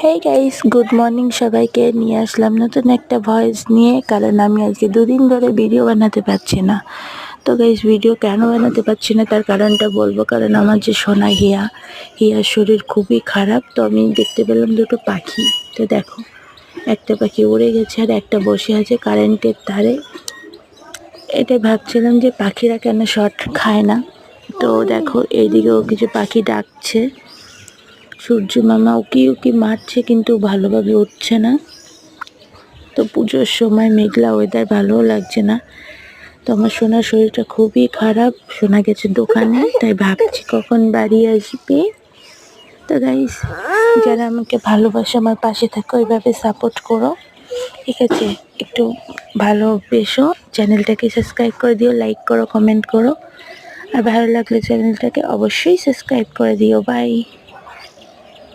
Hey guys, good morning. সবাইকে নিয়ে আসলাম নতুন একটা ভয়েস নিয়ে, কারণ আমি আজকে 2 দিন ধরে ভিডিও বানাতে পারছি না। তো গাইস, ভিডিও কেন বানাতে পারছি না তার কারণটা বলবো। কারণ আমার যে সোনা হিয়ার শরীর খুবই খারাপ। তো আমি দেখতে পেলাম দুটো পাখি। তো দেখো, একটা পাখি উড়ে গেছে আর একটা বসে আছে কারেন্টের তারে। এটাই ভাবছিলাম যে পাখিরা কেন শর্ট খায় না। তো দেখো, এইদিকেও কিছু পাখি ডাকছে। সূর্য মামা উকি উকি মারছে, কিন্তু ভালোভাবে উঠছে না। তো পুজোর সময় মেঘলা ওয়েদার, ভালোও লাগছে না। তো আমার সোনার শরীরটা খুবই খারাপ। সোনা গেছে দোকানে, তাই ভাবছি কখন বাড়ি আসবে। তো গাইস, যারা আমাকে ভালোবাসে, আমার পাশে থাকো, ওইভাবে সাপোর্ট করো, ঠিক আছে? একটু ভালোবেসো, চ্যানেলটাকে সাবস্ক্রাইব করে দিও, লাইক করো, কমেন্ট করো। আর ভালো লাগলে চ্যানেলটাকে অবশ্যই সাবস্ক্রাইব করে দিও। বাই।